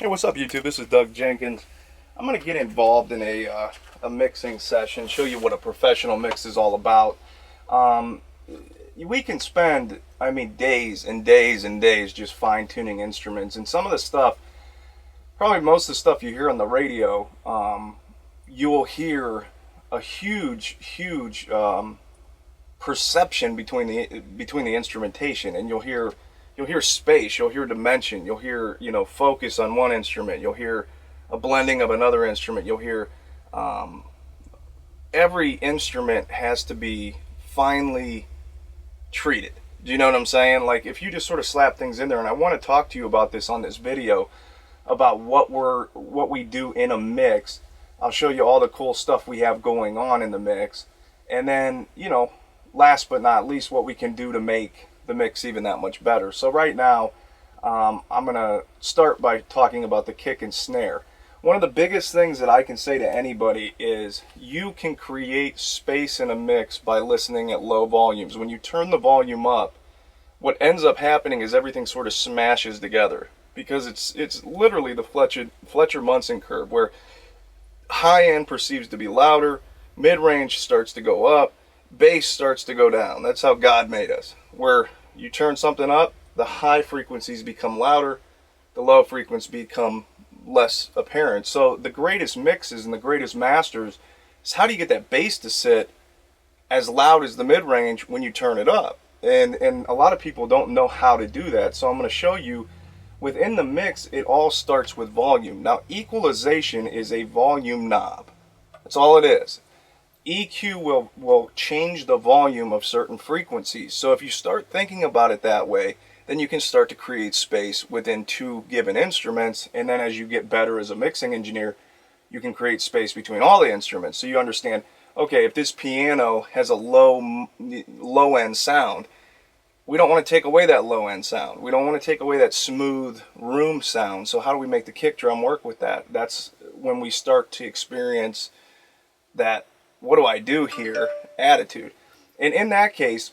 Hey, what's up, YouTube? This is Doug Jenkins. I'm going to get involved in a mixing session, show you what a professional mix is all about. We can spend, days and days and days just fine-tuning instruments. And some of the stuff, probably most of the stuff you hear on the radio, you will hear a huge perception between the instrumentation, and you'll hear space, you'll hear dimension, you'll hear focus on one instrument, you'll hear a blending of another instrument, you'll hear every instrument has to be finely treated. Do you know what I'm saying? Like, if you just sort of slap things in there, and I want to talk to you about this on this video about what we do in a mix. I'll show you all the cool stuff we have going on in the mix, and then last but not least, what we can do to make the mix even that much better. So right now, I'm gonna start by talking about the kick and snare. One of the biggest things that I can say to anybody is you can create space in a mix by listening at low volumes. When you turn the volume up, what ends up happening is everything sort of smashes together, because it's literally the Fletcher-Munson curve, where high end perceives to be louder, mid-range starts to go up, bass starts to go down. That's how God made us. Where you turn something up, the high frequencies become louder, the low frequencies become less apparent. So the greatest mixes and the greatest masters is, how do you get that bass to sit as loud as the mid-range when you turn it up? And a lot of people don't know how to do that. So I'm going to show you within the mix. It all starts with volume. Now, equalization is a volume knob. That's all it is. EQ will change the volume of certain frequencies. So if you start thinking about it that way, then you can start to create space within two given instruments. And then as you get better as a mixing engineer, you can create space between all the instruments. So you understand, okay, if this piano has a low end sound, we don't want to take away that low end sound. We don't want to take away that smooth room sound. So how do we make the kick drum work with that? That's when we start to experience that "what do I do here" attitude. And in that case,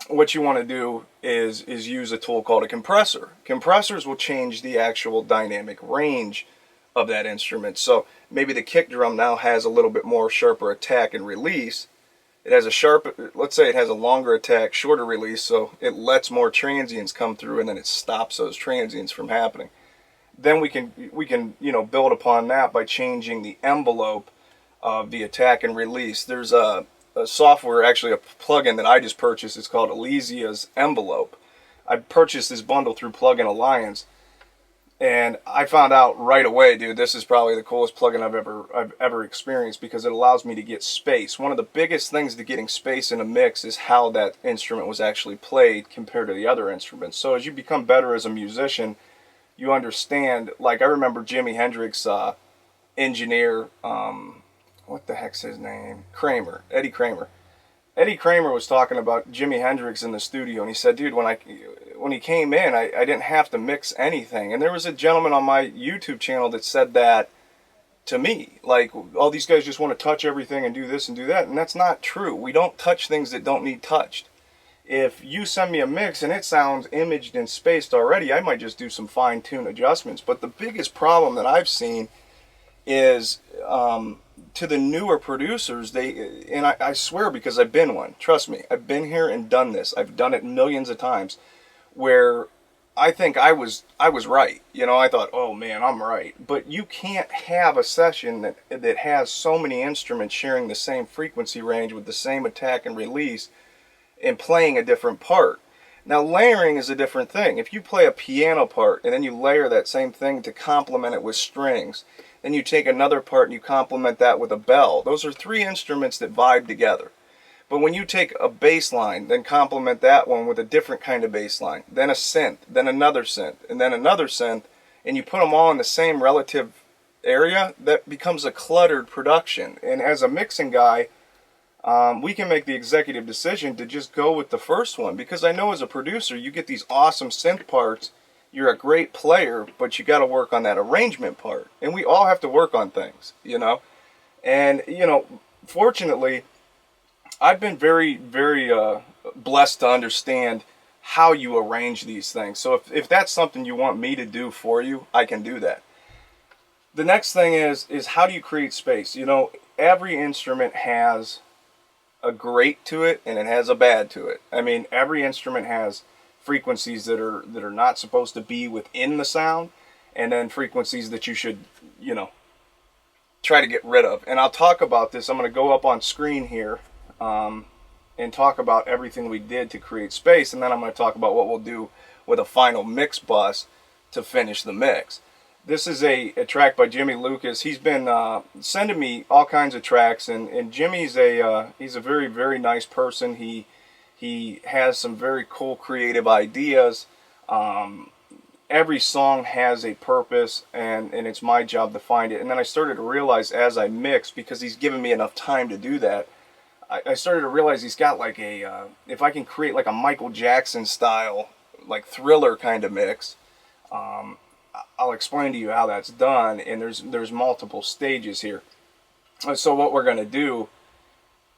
what you want to do is use a tool called a compressor. Compressors will change the actual dynamic range of that instrument. So maybe the kick drum now has a little bit more sharper attack and release. It has let's say it has a longer attack, shorter release, so it lets more transients come through, and then it stops those transients from happening. Then we can build upon that by changing the envelope of the attack and release. There's a software, actually a plugin that I just purchased. It's called Elysia's Envelope. I purchased this bundle through Plugin Alliance, and I found out right away, dude, this is probably the coolest plugin I've ever experienced, because it allows me to get space. One of the biggest things to getting space in a mix is how that instrument was actually played compared to the other instruments. So as you become better as a musician, you understand. Like, I remember Jimi Hendrix engineer, what the heck's his name? Eddie Kramer. Eddie Kramer was talking about Jimi Hendrix in the studio, and he said, dude, when he came in, I didn't have to mix anything. And there was a gentleman on my YouTube channel that said that to me. Like, all these guys just want to touch everything and do this and do that. And that's not true. We don't touch things that don't need touched. If you send me a mix and it sounds imaged and spaced already, I might just do some fine-tune adjustments. But the biggest problem that I've seen is to the newer producers, and I swear, because I've been one, trust me, I've been here and done this. I've done it millions of times, where I think I was right. I thought, oh man, I'm right. But you can't have a session that has so many instruments sharing the same frequency range with the same attack and release and playing a different part. Now, layering is a different thing. If you play a piano part and then you layer that same thing to complement it with strings, then you take another part and you complement that with a bell. Those are three instruments that vibe together. But when you take a bass line, then complement that one with a different kind of bass line, then a synth, then another synth, and then another synth, and you put them all in the same relative area, that becomes a cluttered production. And as a mixing guy, we can make the executive decision to just go with the first one, because I know as a producer, you get these awesome synth parts. You're a great player, but you got to work on that arrangement part. And we all have to work on things, And, fortunately, I've been very, very blessed to understand how you arrange these things. So if that's something you want me to do for you, I can do that. The next thing is how do you create space? You know, every instrument has a great to it and it has a bad to it. I mean, every instrument has frequencies that are not supposed to be within the sound, and then frequencies that you should, you know, try to get rid of. And I'll talk about this. I'm going to go up on screen here and talk about everything we did to create space, and then I'm going to talk about what we'll do with a final mix bus to finish the mix. This is a track by Jimmy Lucas. He's been sending me all kinds of tracks, and Jimmy's he's a very, very nice person. He has some very cool creative ideas. Every song has a purpose, and it's my job to find it. And then I started to realize as I mix, because he's given me enough time to do that, I started to realize he's got like a, if I can create like a Michael Jackson style, like Thriller kind of mix, I'll explain to you how that's done, and there's multiple stages here. So what we're going to do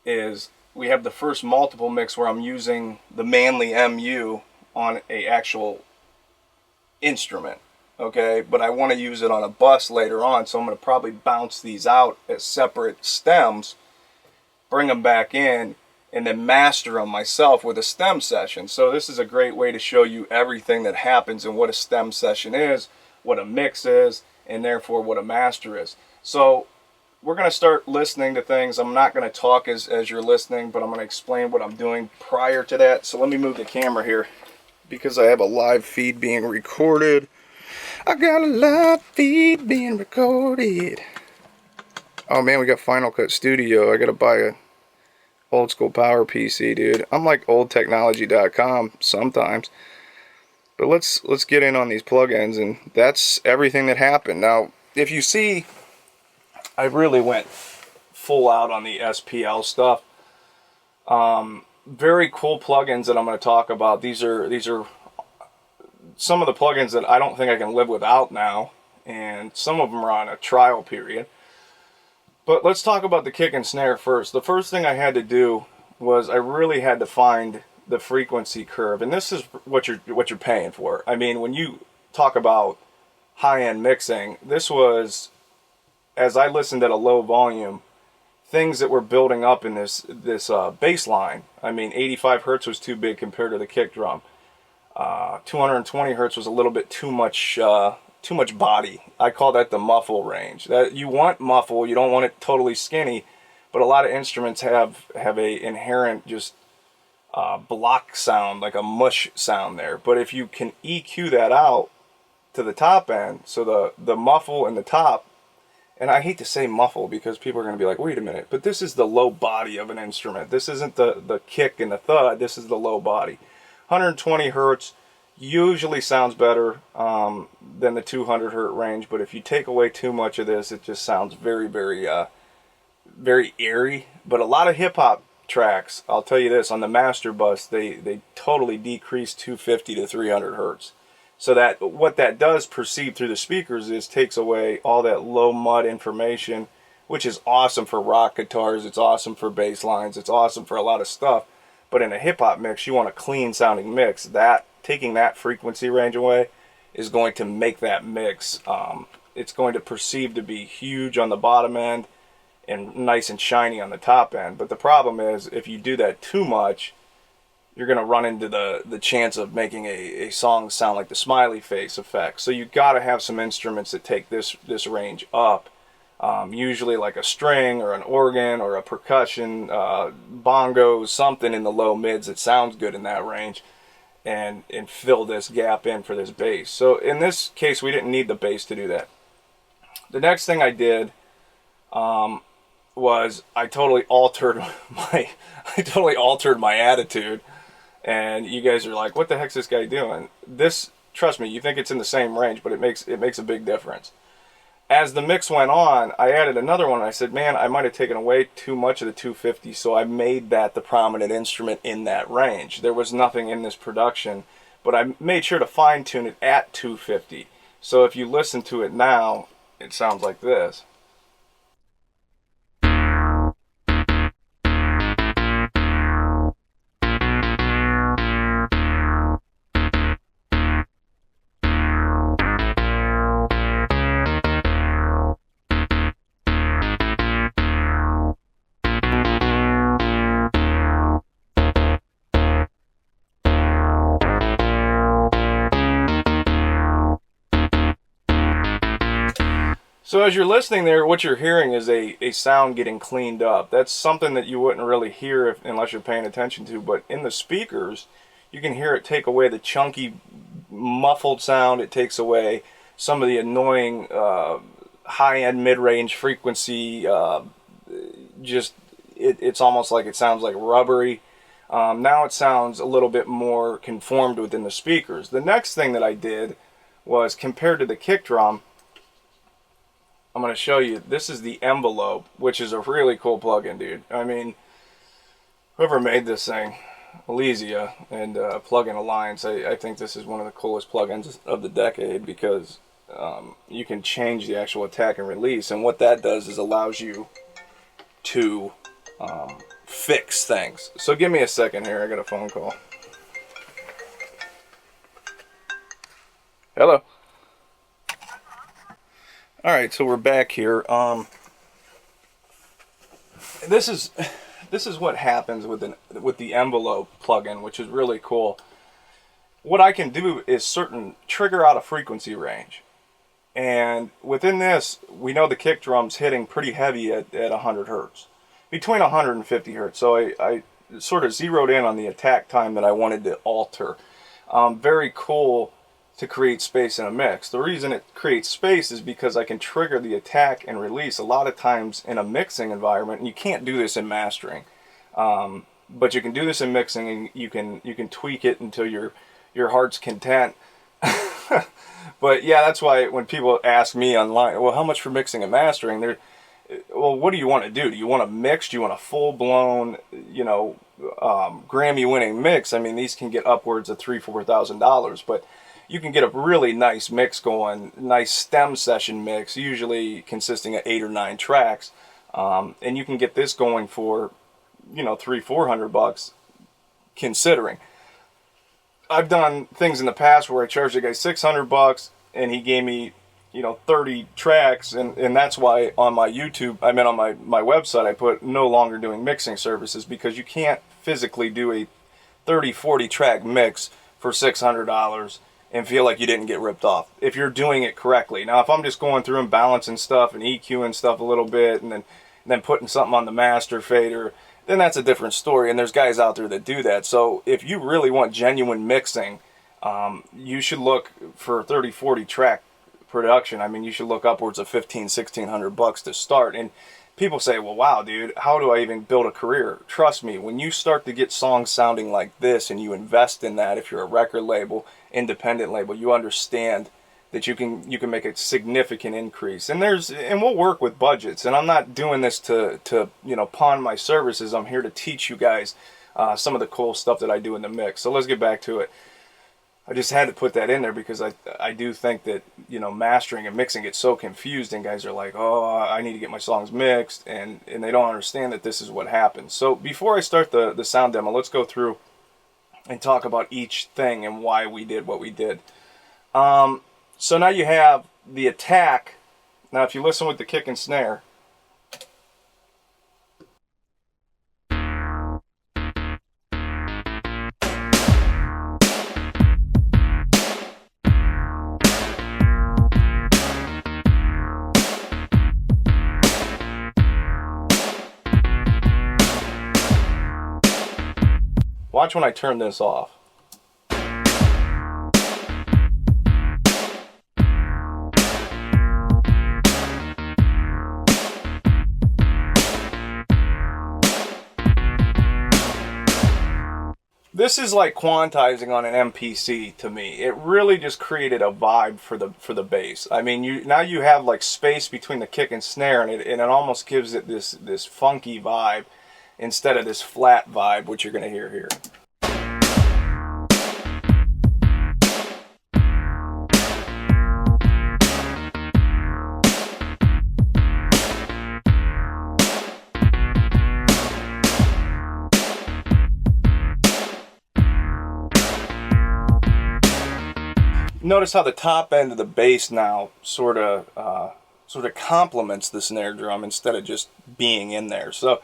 is we have the first multiple mix where I'm using the Manley MU on a actual instrument, okay? But I want to use it on a bus later on, so I'm going to probably bounce these out as separate stems, bring them back in, and then master them myself with a stem session. So this is a great way to show you everything that happens and what a stem session is, what a mix is, and therefore what a master is. So we're going to start listening to things. I'm not going to talk as you're listening, but I'm going to explain what I'm doing prior to that. So let me move the camera here because I have a live feed being recorded. I got a live feed being recorded. Oh man, we got Final Cut Studio. I got to buy a old school power PC, dude. I'm like oldtechnology.com sometimes. But let's get in on these plugins, and that's everything that happened. Now, if you see, I really went full out on the SPL stuff. Very cool plugins that I'm going to talk about. These are some of the plugins that I don't think I can live without now, and some of them are on a trial period. But let's talk about the kick and snare first. The first thing I had to do was I really had to find the frequency curve, and this is what you're paying for. I mean, when you talk about high-end mixing, this was, as I listened at a low volume, things that were building up in this bass line. I mean, 85 hertz was too big compared to the kick drum. 220 hertz was a little bit too much body. I call that the muffle range. That you want muffle, you don't want it totally skinny, but a lot of instruments have a inherent just block sound, like a mush sound there. But if you can EQ that out to the top end, so the muffle and the top, and I hate to say muffle because people are going to be like, wait a minute, but this is the low body of an instrument. This isn't the kick and the thud, this is the low body. 120 hertz usually sounds better than the 200 hertz range, but if you take away too much of this, it just sounds very, very, very eerie. But a lot of hip-hop tracks, I'll tell you this, on the master bus, they totally decrease 250 to 300 hertz. So that what that does perceive through the speakers is takes away all that low mud information, which is awesome for rock guitars, it's awesome for bass lines, it's awesome for a lot of stuff. But in a hip-hop mix, you want a clean sounding mix. That taking that frequency range away is going to make that mix, it's going to perceive to be huge on the bottom end and nice and shiny on the top end. But the problem is, if you do that too much, you're going to run into the chance of making a song sound like the smiley face effect. So you've got to have some instruments that take this range up. Usually like a string or an organ or a percussion, bongos, something in the low mids that sounds good in that range, and fill this gap in for this bass. So in this case, we didn't need the bass to do that. The next thing I did was I totally altered my attitude. And you guys are like, what the heck's this guy doing? This, trust me, you think it's in the same range, but it makes a big difference. As the mix went on, I added another one. I said, man, I might have taken away too much of the 250, so I made that the prominent instrument in that range. There was nothing in this production, but I made sure to fine-tune it at 250. So if you listen to it now, it sounds like this. So as you're listening there, what you're hearing is a sound getting cleaned up. That's something that you wouldn't really hear unless you're paying attention to. But in the speakers, you can hear it take away the chunky, muffled sound. It takes away some of the annoying high-end, mid-range frequency. It's almost like it sounds like rubbery. Now it sounds a little bit more conformed within the speakers. The next thing that I did was, compared to the kick drum, I'm going to show you, this is the envelope, which is a really cool plugin, dude. I mean, whoever made this thing, Elysia and Plugin Alliance, I think this is one of the coolest plugins of the decade, because you can change the actual attack and release, and what that does is allows you to fix things. So give me a second here, I got a phone call. Hello. All right, so we're back here. This is what happens with the envelope plugin, which is really cool. What I can do is trigger out a frequency range, and within this, we know the kick drum's hitting pretty heavy at 100 hertz, between 100 and 50 hertz. So I sort of zeroed in on the attack time that I wanted to alter. Very cool to create space in a mix. The reason it creates space is because I can trigger the attack and release a lot of times in a mixing environment, and you can't do this in mastering. But you can do this in mixing, and you can tweak it until your heart's content. But yeah, that's why when people ask me online, well, how much for mixing and mastering? Well, what do you want to do? Do you want a mix? Do you want a full-blown, Grammy-winning mix? I mean, these can get upwards of $3,000-$4,000, but you can get a really nice mix going, nice stem session mix, usually consisting of 8 or 9 tracks, and you can get this going for, $300-$400, considering. I've done things in the past where I charged a guy $600 and he gave me, 30 tracks, and that's why on my YouTube, on my website, I put no longer doing mixing services, because you can't physically do a 30-40 track mix for $600 and feel like you didn't get ripped off if you're doing it correctly. Now, if I'm just going through and balancing stuff and EQing stuff a little bit and then putting something on the master fader, then that's a different story, and there's guys out there that do that. So if you really want genuine mixing, you should look for 30-40 track production. I mean, you should look upwards of $1,500-$1,600 to start. And people say, well, wow, dude, how do I even build a career? Trust me, when you start to get songs sounding like this and you invest in that, if you're a record label, independent label, you understand that you can make a significant increase. And we'll work with budgets. And I'm not doing this to pawn my services. I'm here to teach you guys some of the cool stuff that I do in the mix. So let's get back to it. I just had to put that in there because I do think that, mastering and mixing get so confused, and guys are like, oh, I need to get my songs mixed, and they don't understand that this is what happens. So before I start the sound demo, let's go through and talk about each thing and why we did what we did. So now you have the attack. Now if you listen with the kick and snare, watch when I turn this off. This is like quantizing on an MPC to me. It really just created a vibe for the bass. I mean, now you have like space between the kick and snare, and it almost gives it this funky vibe instead of this flat vibe, which you're going to hear here. Notice how the top end of the bass now sort of complements the snare drum instead of just being in there. So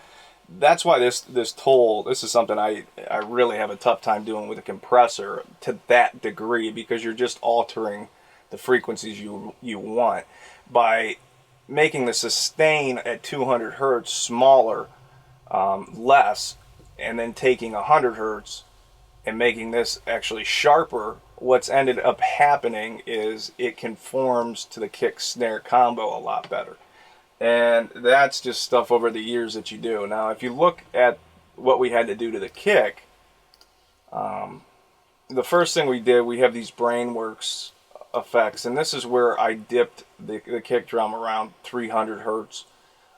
that's why this is something I really have a tough time doing with a compressor to that degree, because you're just altering the frequencies you want by making the sustain at 200 hertz smaller, less, and then taking 100 hertz and making this actually sharper, what's ended up happening is it conforms to the kick snare combo a lot better. And that's just stuff over the years that you do. Now, if you look at what we had to do to the kick, the first thing we did, we have these Brainworks effects, and this is where I dipped the kick drum around 300 hertz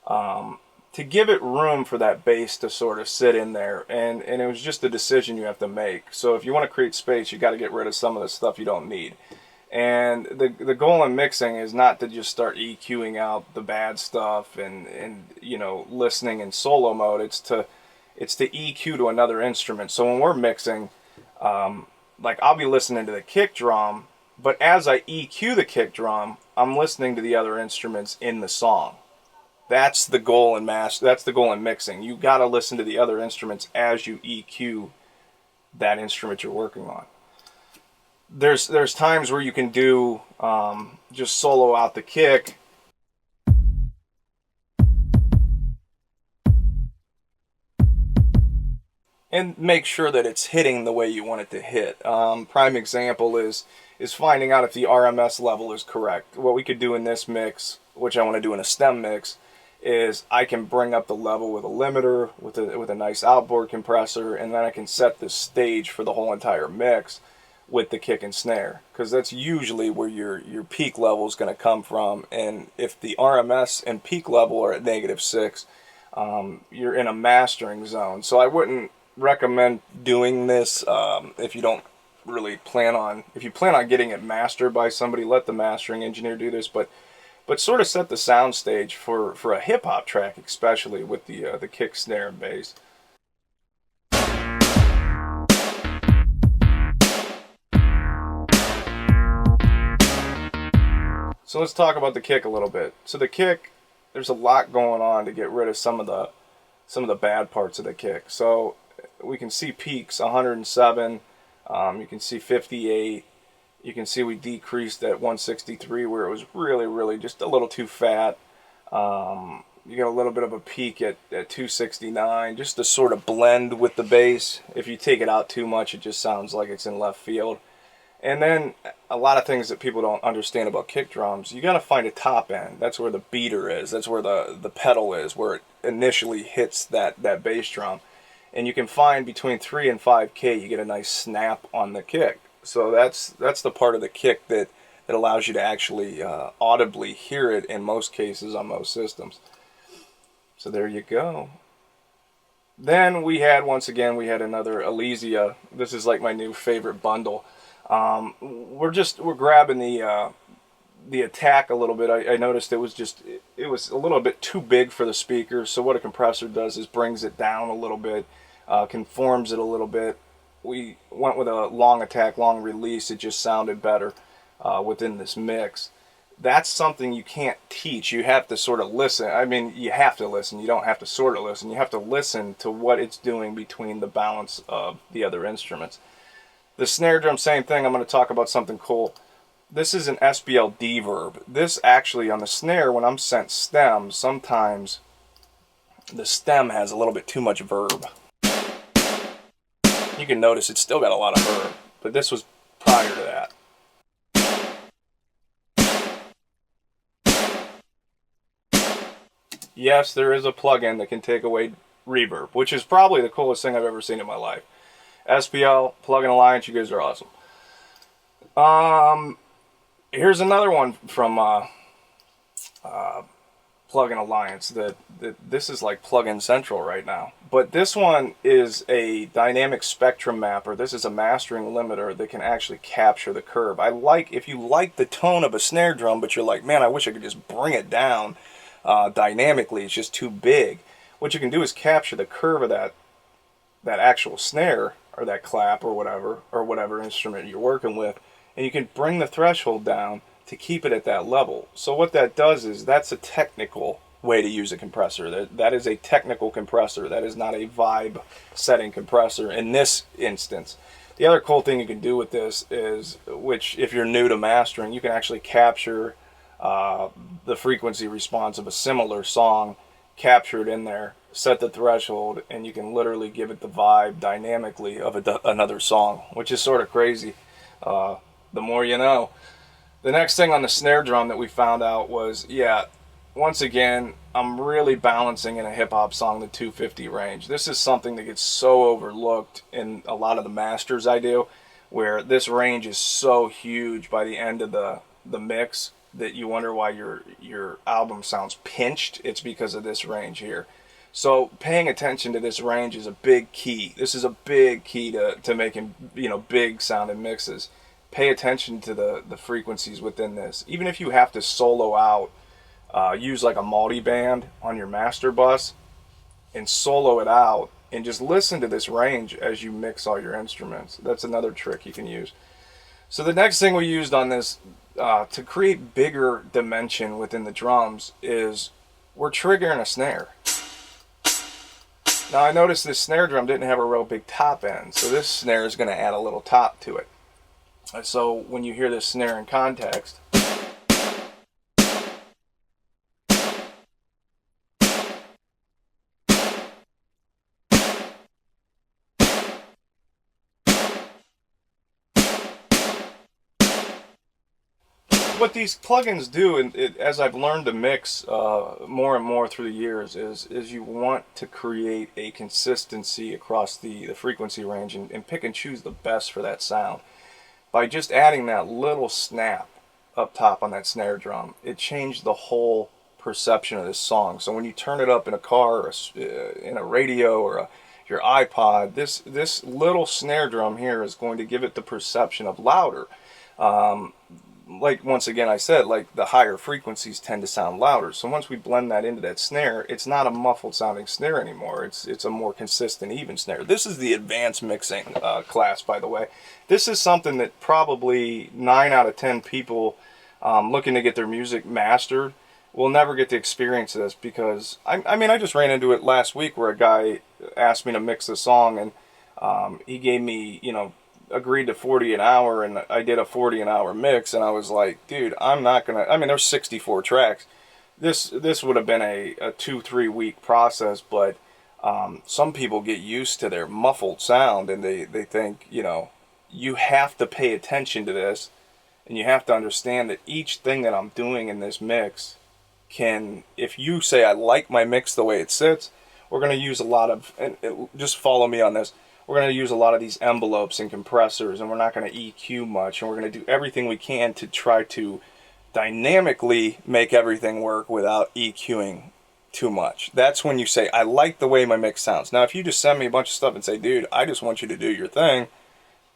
to give it room for that bass to sort of sit in there. And it was just a decision you have to make. So if you want to create space, you got to get rid of some of the stuff you don't need. And the goal in mixing is not to just start EQing out the bad stuff and you know, listening in solo mode. It's to EQ to another instrument. So when we're mixing, like I'll be listening to the kick drum, but as I EQ the kick drum, I'm listening to the other instruments in the song. That's the goal in that's the goal in mixing. You got to listen to the other instruments as you EQ that instrument you're working on. There's times where you can do just solo out the kick, and make sure that it's hitting the way you want it to hit. Prime example is finding out if the RMS level is correct. What we could do in this mix, which I want to do in a stem mix, is I can bring up the level with a limiter, with a nice outboard compressor, and then I can set the stage for the whole entire mix with the kick and snare, because that's usually where your peak level is going to come from. And if the RMS and peak level are at -6, you're in a mastering zone. So I wouldn't recommend doing this if you don't really plan on, if you plan on getting it mastered by somebody, let the mastering engineer do this, but sort of set the sound stage for a hip-hop track, especially with the kick, snare, and bass. So let's talk about the kick a little bit. So the kick, there's a lot going on to get rid of some of the bad parts of the kick. So we can see peaks 107, you can see 58. You can see we decreased at 163 where it was really just a little too fat. You get a little bit of a peak at 269 just to sort of blend with the bass. If you take it out too much, it just sounds like it's in left field. And then a lot of things that people don't understand about kick drums, you got to find a top end. That's where the beater is. That's where the pedal is, where it initially hits that bass drum. And you can find between 3 and 5K, you get a nice snap on the kick. So that's the part of the kick that allows you to actually audibly hear it in most cases on most systems. So there you go. Then we had, once again, we had another Elysia. This is like my new favorite bundle. We're grabbing the attack a little bit. I noticed it was a little bit too big for the speakers. So what a compressor does is brings it down a little bit, conforms it a little bit. We went with a long attack, long release. It just sounded better within this mix. That's something you can't teach. You have to sort of listen. I mean, you have to listen. You don't have to sort of listen. You have to listen to what it's doing between the balance of the other instruments. The snare drum, same thing. I'm going to talk about something cool. This is an SBL deverb. This actually, on the snare, when I'm sent stems, sometimes the stem has a little bit too much verb. You can notice it's still got a lot of verb, but this was prior to that. Yes, there is a plugin that can take away reverb, which is probably the coolest thing I've ever seen in my life. SPL, Plugin Alliance, you guys are awesome. Here's another one from Plugin Alliance that this is like Plugin Central right now. But this one is a dynamic spectrum mapper. This is a mastering limiter that can actually capture the curve. If you like the tone of a snare drum, but you're like, man, I wish I could just bring it down dynamically. It's just too big. What you can do is capture the curve of that actual snare or that clap or whatever instrument you're working with, and you can bring the threshold down to keep it at that level. So what that does is that's a technical way to use a compressor. That is a technical compressor. That is not a vibe setting compressor in this instance. The other cool thing you can do with this is, which if you're new to mastering, you can actually capture the frequency response of a similar song captured in there, set the threshold, and you can literally give it the vibe dynamically of another song, which is sort of crazy. The more you know. The next thing on the snare drum that we found out was, yeah, once again, I'm really balancing in a hip hop song the 250 range. This is something that gets so overlooked in a lot of the masters I do, where this range is so huge by the end of the mix that you wonder why your album sounds pinched. It's because of this range here. So paying attention to this range is a big key. This is a big key to making, big sounding mixes. Pay attention to the frequencies within this. Even if you have to solo out, use like a multi-band on your master bus and solo it out and just listen to this range as you mix all your instruments. That's another trick you can use. So the next thing we used on this to create bigger dimension within the drums is we're triggering a snare. Now I noticed this snare drum didn't have a real big top end, so this snare is going to add a little top to it. So when you hear this snare in context, what these plugins do, and as I've learned to mix more and more through the years, is you want to create a consistency across the frequency range and pick and choose the best for that sound. By just adding that little snap up top on that snare drum, it changed the whole perception of this song. So when you turn it up in a car, or in a radio, or your iPod, this little snare drum here is going to give it the perception of louder. Like once again I said, like the higher frequencies tend to sound louder. So once we blend that into that snare, it's not a muffled sounding snare anymore. It's a more consistent, even snare. This is the advanced mixing class, by the way. This is something that probably 9 out of 10 people looking to get their music mastered will never get to experience this, because I mean I just ran into it last week where a guy asked me to mix a song, and he gave me, agreed to 40 an hour, and I did a 40 an hour mix, and I was like, dude, I'm not gonna, I mean, there's 64 tracks. This would have been a 2-3 week process, but some people get used to their muffled sound, and they think, you have to pay attention to this, and you have to understand that each thing that I'm doing in this mix if you say I like my mix the way it sits, we're going to use a lot of, and just follow me on this, we're going to use a lot of these envelopes and compressors, and we're not going to EQ much, and we're going to do everything we can to try to dynamically make everything work without EQing too much. That's when you say, I like the way my mix sounds. Now, if you just send me a bunch of stuff and say, dude, I just want you to do your thing,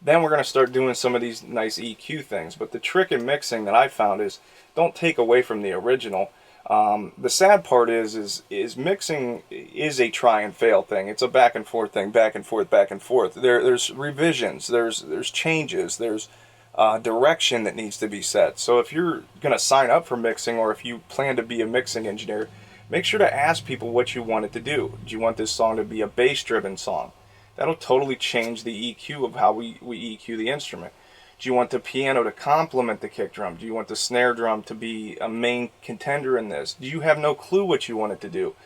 then we're going to start doing some of these nice EQ things. But the trick in mixing that I found is don't take away from the original. The sad part is mixing is a try and fail thing. It's a back and forth thing, back and forth, back and forth. There's revisions, there's changes, there's direction that needs to be set. So if you're going to sign up for mixing, or if you plan to be a mixing engineer, make sure to ask people what you want it to do. Do you want this song to be a bass-driven song? That'll totally change the EQ of how we EQ the instrument. Do you want the piano to complement the kick drum? Do you want the snare drum to be a main contender in this? Do you have no clue what you want it to do?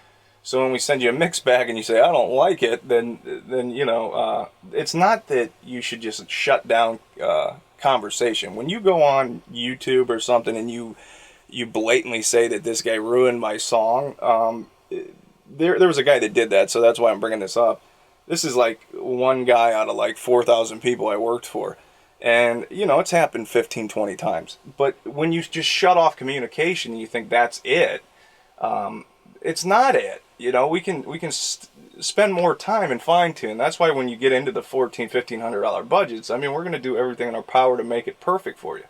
So when we send you a mix bag and you say, I don't like it, then it's not that you should just shut down conversation. When you go on YouTube or something and you blatantly say that this guy ruined my song, there was a guy that did that, so that's why I'm bringing this up. This is like one guy out of like 4,000 people I worked for. And, it's happened 15, 20 times. But when you just shut off communication and you think that's it, it's not it. We can spend more time and fine tune. That's why when you get into the $1,400, $1,500 budgets, I mean, we're going to do everything in our power to make it perfect for you.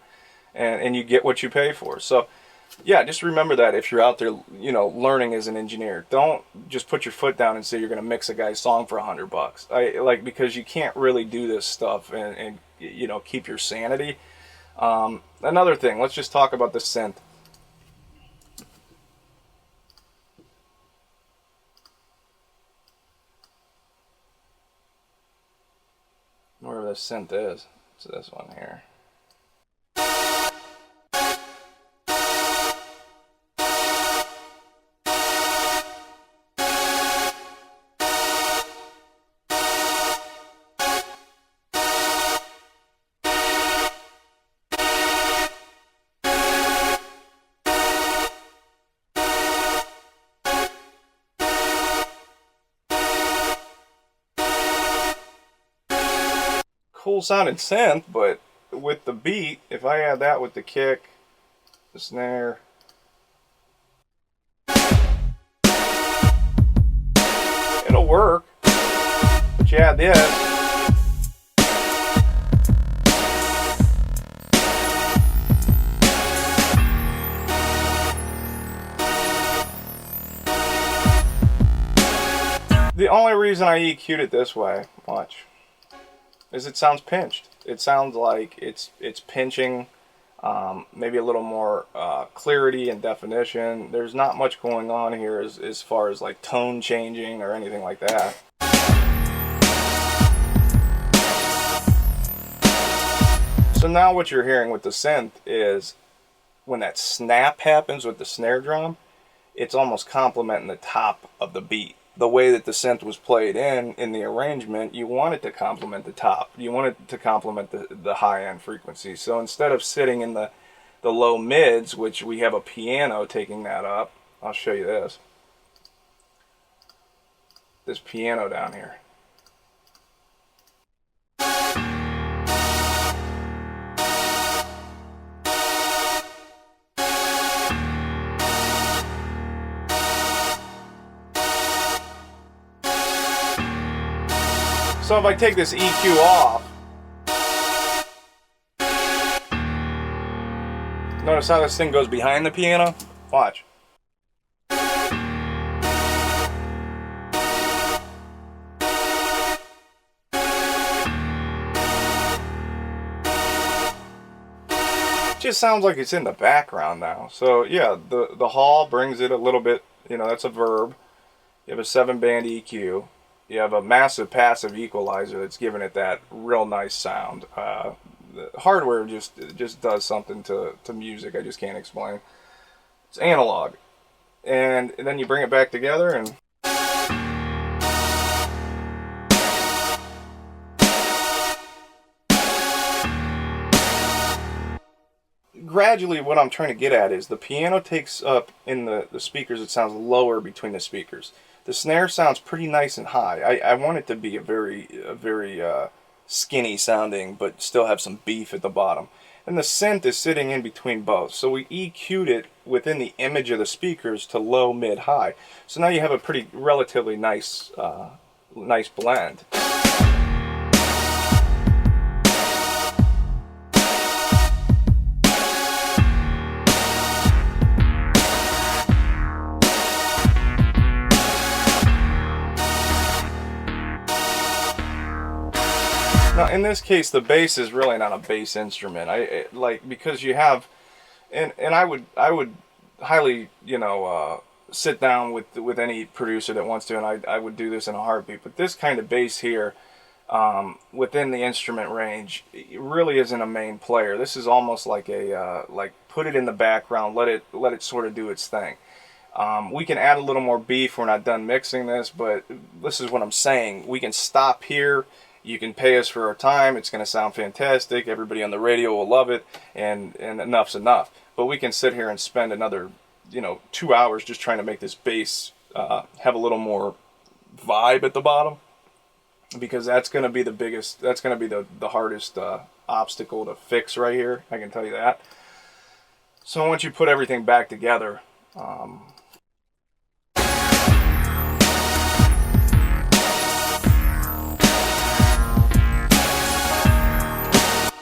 And you get what you pay for. So, yeah, just remember that if you're out there, learning as an engineer. Don't just put your foot down and say you're going to mix a guy's song for $100. Because you can't really do this stuff and keep your sanity. Another thing, let's just talk about the synth. Wherever the synth is, it's this one here. cool sounding synth, but with the beat, if I add that with the kick, the snare, it'll work. But you add this. The only reason I EQ'd it this way, watch, is it sounds pinched. It sounds like it's pinching, maybe a little more clarity and definition. There's not much going on here as far as like tone changing or anything like that. So now what you're hearing with the synth is when that snap happens with the snare drum, it's almost complementing the top of the beat. The way that the synth was played in the arrangement, you want it to complement the top. You want it to complement the high-end frequency. So instead of sitting in the low mids, which we have a piano taking that up, I'll show you this. This piano down here. So if I take this EQ off, notice how this thing goes behind the piano? Watch. It just sounds like it's in the background now. So yeah, the hall brings it a little bit, you know, that's a verb. You have a 7-band EQ. You have a massive passive equalizer that's giving it that real nice sound. The hardware just does something to music I just can't explain. It's analog. And then you bring it back together and gradually what I'm trying to get at is the piano takes up in the speakers, it sounds lower between the speakers. The snare sounds pretty nice and high. I want it to be a very skinny sounding, but still have some beef at the bottom. And the synth is sitting in between both. So we EQ'd it within the image of the speakers to low, mid, high. So now you have a pretty relatively nice, nice blend. Now, in this case, the bass is really not a bass instrument. Because you have, and I would highly, you know, sit down with any producer that wants to, and I would do this in a heartbeat. But this kind of bass here, within the instrument range, it really isn't a main player. This is almost like a like put it in the background, let it sort of do its thing. We can add a little more beef. We're not done mixing this, but this is what I'm saying. We can stop here. You can pay us for our time. It's going to sound fantastic. Everybody on the radio will love it, and enough's enough. But we can sit here and spend another, 2 hours just trying to make this bass have a little more vibe at the bottom, because that's going to be the biggest. That's going to be the hardest obstacle to fix right here. I can tell you that. So once you put everything back together.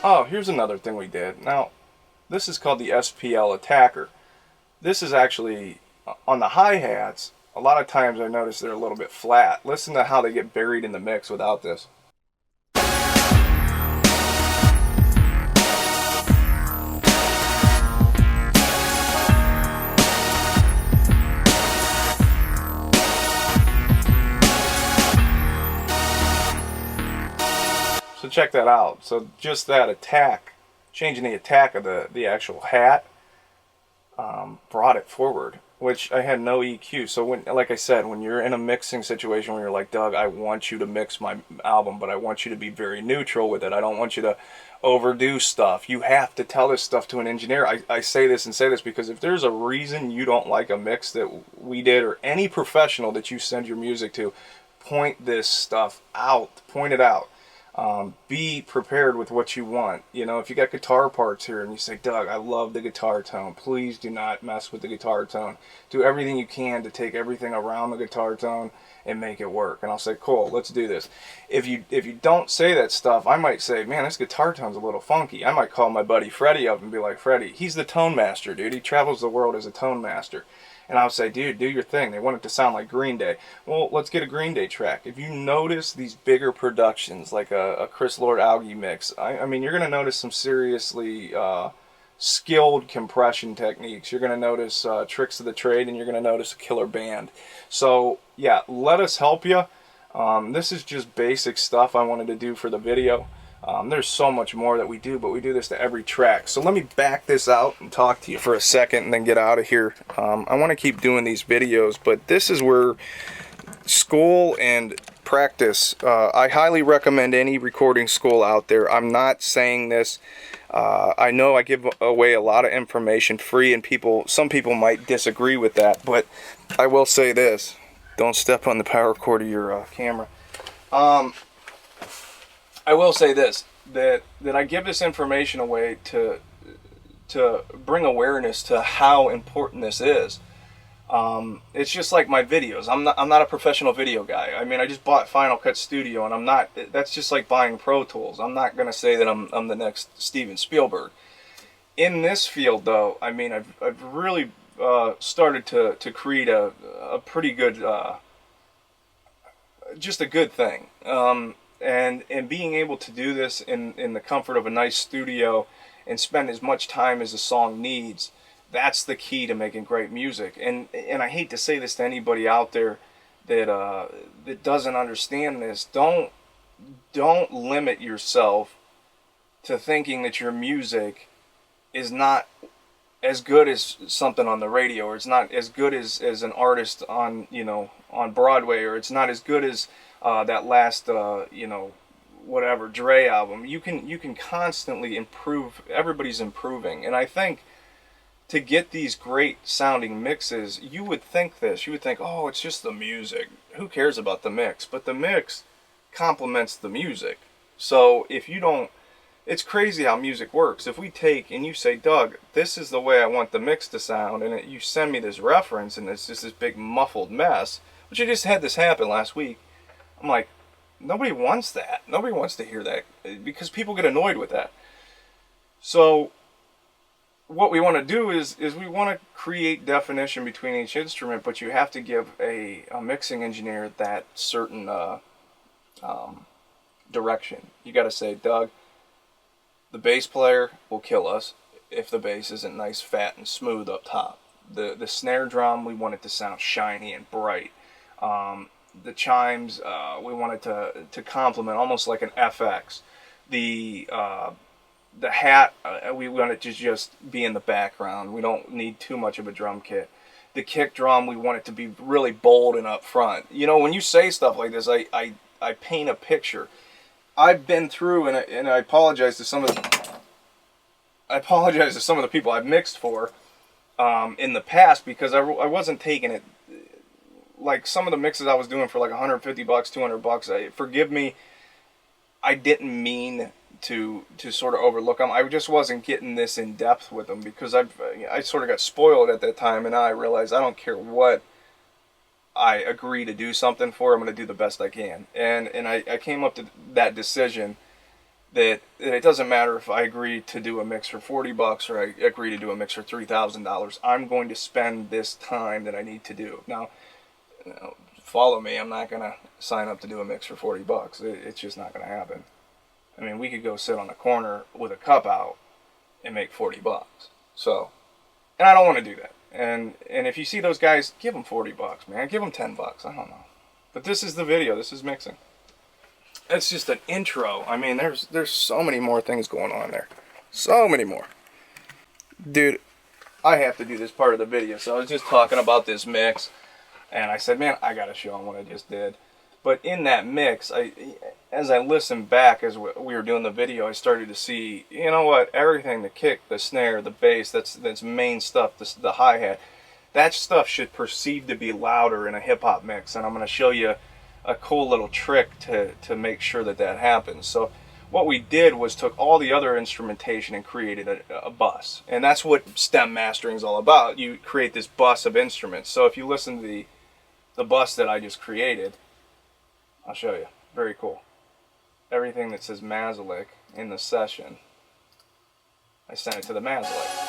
Oh, here's another thing we did. Now, this is called the SPL Attacker. This is actually, on the hi-hats, a lot of times I notice they're a little bit flat. Listen to how they get buried in the mix without this. So check that out. So just that attack, changing the attack of the actual hat, brought it forward, which I had no EQ. So when, like I said, when you're in a mixing situation where you're like, Doug, I want you to mix my album, but I want you to be very neutral with it. I don't want you to overdo stuff. You have to tell this stuff to an engineer. I say this because if there's a reason you don't like a mix that we did, or any professional that you send your music to, point this stuff out. Point it out. Be prepared with what you want. You know, if you got guitar parts here and you say, Doug, I love the guitar tone, please do not mess with the guitar tone. Do everything you can to take everything around the guitar tone and make it work. And I'll say, cool, let's do this. If you don't say that stuff, I might say, man, this guitar tone's a little funky. I might call my buddy Freddie up and be like, Freddie, he's the tone master, dude. He travels the world as a tone master. And I'll say, dude, do your thing. They want it to sound like Green Day. Well, let's get a Green Day track. If you notice these bigger productions, like a Chris Lord Algae mix, I mean, you're going to notice some seriously skilled compression techniques. You're going to notice tricks of the trade, and you're going to notice a killer band. So, yeah, let us help you. This is just basic stuff I wanted to do for the video. There's so much more that we do, but we do this to every track. So let me back this out and talk to you for a second and then get out of here. I want to keep doing these videos, but this is where school and practice. I highly recommend any recording school out there. I'm not saying this. I know I give away a lot of information free, and some people might disagree with that, but I will say this. Don't step on the power cord of your camera. I will say this, that I give this information away to bring awareness to how important this is. It's just like my videos. I'm not a professional video guy. I mean, I just bought Final Cut Studio, and I'm not. That's just like buying Pro Tools. I'm not gonna say that I'm the next Steven Spielberg. In this field, though, I mean, I've really started to create a pretty good, just a good thing. And being able to do this in the comfort of a nice studio and spend as much time as a song needs, that's the key to making great music. And I hate to say this to anybody out there that doesn't understand this. Don't limit yourself to thinking that your music is not as good as something on the radio, or it's not as good as an artist on Broadway, or it's not as good as that last whatever Dre album. You can constantly improve. Everybody's improving, and I think to get these great sounding mixes, you would think this. You would think, oh, it's just the music. Who cares about the mix? But the mix complements the music. So if you don't, it's crazy how music works. If we take and you say, Doug, this is the way I want the mix to sound, and you send me this reference, and it's just this big muffled mess, which I just had this happen last week. I'm like, nobody wants that. Nobody wants to hear that, because people get annoyed with that. So what we want to do is we want to create definition between each instrument, but you have to give a mixing engineer that certain direction. You got to say, Doug, the bass player will kill us if the bass isn't nice, fat, and smooth up top. The snare drum, we want it to sound shiny and bright. The chimes, we want it to complement, almost like an FX. The hat, we want it to just be in the background. We don't need too much of a drum kit. The kick drum, we want it to be really bold and up front. You know, when you say stuff like this, I paint a picture. I've been through, and I apologize to some of the people I've mixed for in the past, because I wasn't taking it like some of the mixes I was doing for like $150, $200. Forgive me, I didn't mean to sort of overlook them. I just wasn't getting this in depth with them, because I sort of got spoiled at that time, and now I realize I don't care what I agree to do something for, I'm going to do the best I can. And I came up to that decision that it doesn't matter if I agree to do a mix for $40 or I agree to do a mix for $3,000. I'm going to spend this time that I need to do. Now, follow me. I'm not going to sign up to do a mix for $40. It's just not going to happen. I mean, we could go sit on the corner with a cup out and make $40. So, and I don't want to do that. And if you see those guys, give them $40, man. Give them $10. I don't know. But this is the video. This is mixing. It's just an intro. I mean, there's so many more things going on there. So many more. Dude, I have to do this part of the video. So I was just talking about this mix, and I said, man, I got to show them what I just did. But in that mix, as I listened back as we were doing the video, I started to see, you know what, everything, the kick, the snare, the bass, that's main stuff, the hi-hat, that stuff should perceive to be louder in a hip-hop mix. And I'm going to show you a cool little trick to make sure that that happens. So what we did was took all the other instrumentation and created a bus. And that's what stem mastering is all about. You create this bus of instruments. So if you listen to the bus that I just created, I'll show you. Very cool. Everything that says Mazalik in the session, I sent it to the Mazalik.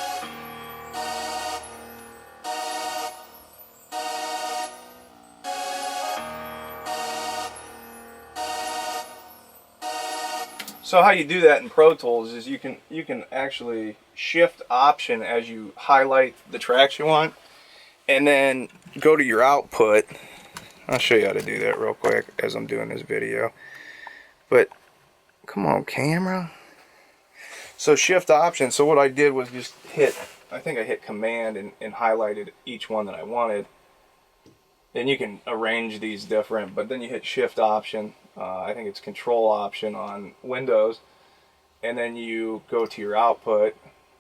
So how you do that in Pro Tools is you can actually shift option as you highlight the tracks you want, and then go to your output. I'll show you how to do that real quick as I'm doing this video. But come on, camera. So shift option. So what I did was just hit, I think I hit command and highlighted each one that I wanted. And you can arrange these different, but then you hit shift option. I think it's control option on Windows, and then you go to your output,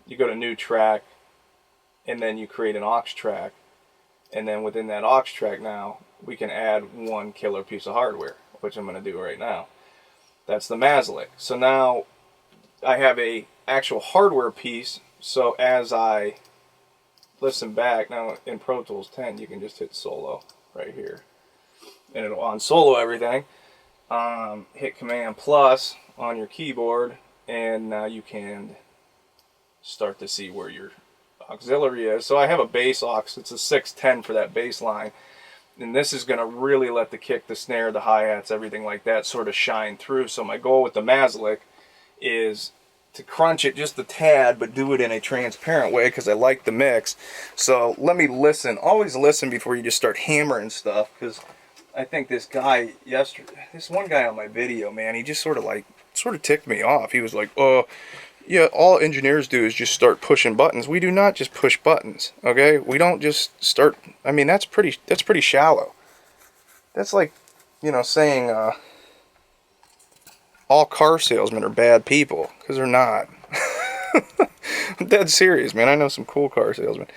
you go to new track, and then you create an aux track, and then within that aux track now we can add one killer piece of hardware, which I'm going to do right now. That's the Mazalik. So now I have a actual hardware piece, so as I listen back, now in Pro Tools 10 you can just hit solo right here and it'll on solo everything. Hit Command plus on your keyboard, and now you can start to see where your auxiliary is. So I have a bass aux, it's a 610 for that bass line, and this is going to really let the kick, the snare, the hi-hats, everything like that sort of shine through. So my goal with the Mazalik is to crunch it just a tad, but do it in a transparent way because I like the mix. So let me listen. Always listen before you just start hammering stuff, because I think this guy yesterday, this one guy on my video, man, he just sort of ticked me off. He was like, "Oh, yeah, all engineers do is just start pushing buttons." We do not just push buttons, okay? We don't just start. I mean, that's pretty shallow. That's like, you know, saying all car salesmen are bad people, because they're not. I'm dead serious, man. I know some cool car salesmen.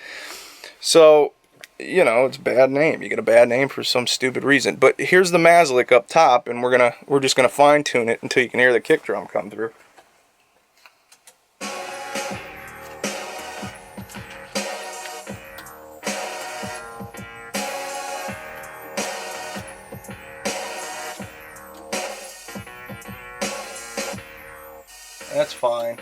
So, you know, it's a bad name. You get a bad name for some stupid reason. But here's the Mazalik up top, and we're just gonna fine tune it until you can hear the kick drum come through. That's fine.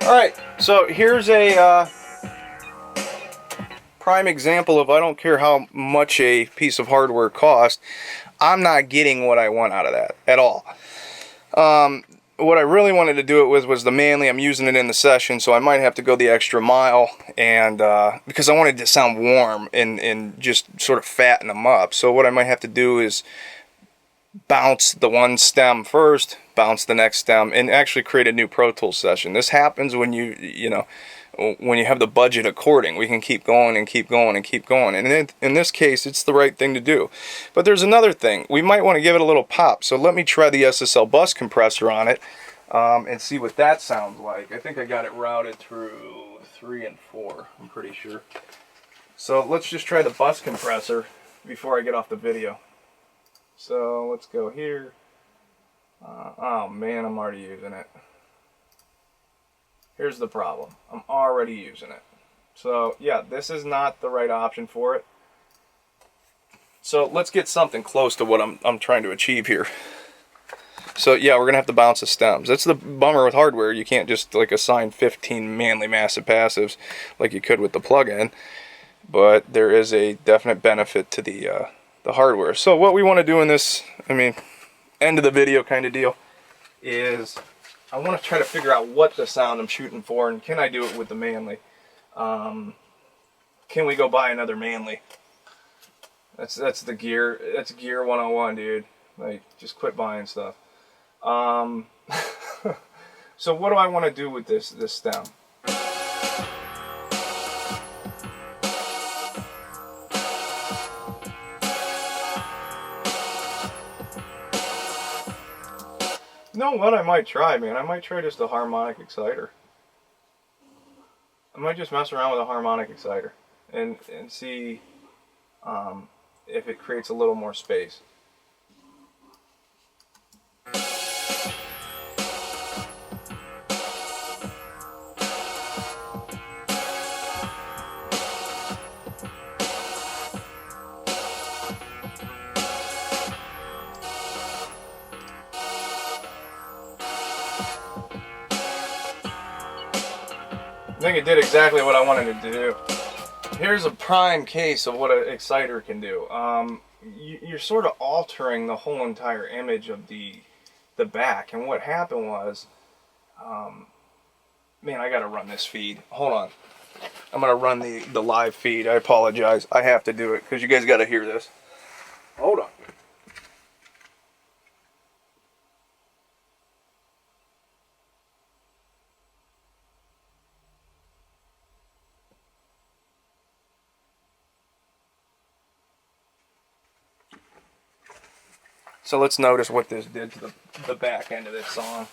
Alright, so here's a prime example of, I don't care how much a piece of hardware costs, I'm not getting what I want out of that at all. What I really wanted to do it with was the Manley. I'm using it in the session, so I might have to go the extra mile, and because I wanted it to sound warm and just sort of fatten them up. So what I might have to do is bounce the one stem first, bounce the next stem, and actually create a new Pro Tools session. This happens when you know, when you have the budget according. We can keep going and keep going and keep going, and in this case it's the right thing to do. But there's another thing. We might want to give it a little pop, so let me try the SSL bus compressor on it and see what that sounds like. I think I got it routed through 3 and 4, I'm pretty sure. So let's just try the bus compressor before I get off the video. So let's go here. Oh man, I'm already using it. Here's the problem. I'm already using it. So yeah, this is not the right option for it. So let's get something close to what I'm trying to achieve here. So yeah, we're gonna have to bounce the stems. That's the bummer with hardware. You can't just like assign 15 manly massive passives like you could with the plug-in. But there is a definite benefit to the hardware. So what we want to do in this, end of the video kind of deal, is I want to try to figure out what the sound I'm shooting for, and can I do it with the manly? Can we go buy another manly? That's the gear. That's gear 101, dude. Like, just quit buying stuff. So what do I want to do with this stem? You know what I might try, man? I might try just a harmonic exciter. I might just mess around with a harmonic exciter and see if it creates a little more space. I think it did exactly what I wanted it to do. Here's a prime case of what an exciter can do. You're sort of altering the whole entire image of the back. And what happened was, man, I gotta run this feed. Hold on. I'm gonna run the live feed. I apologize. I have to do it because you guys gotta hear this. Hold on. So let's notice what this did to the back end of this song.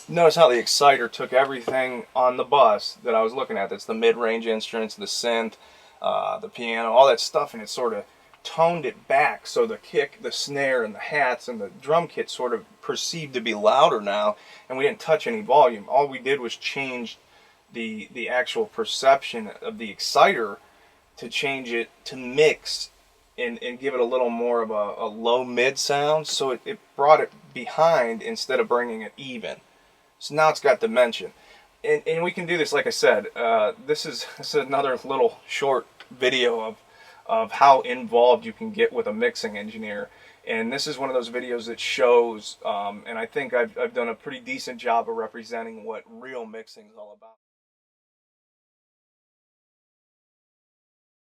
Notice how the exciter took everything on the bus that I was looking at. That's the mid-range instruments, the synth, the piano, all that stuff, and it sort of toned it back so the kick, the snare, and the hats and the drum kit sort of perceived to be louder now, and we didn't touch any volume. All we did was change the actual perception of the exciter to change it to mix and give it a little more of a low-mid sound, so it brought it behind instead of bringing it even. So now it's got dimension. And we can do this, like I said, this is another little short video of how involved you can get with a mixing engineer. And this is one of those videos that shows, and I think I've done a pretty decent job of representing what real mixing is all about.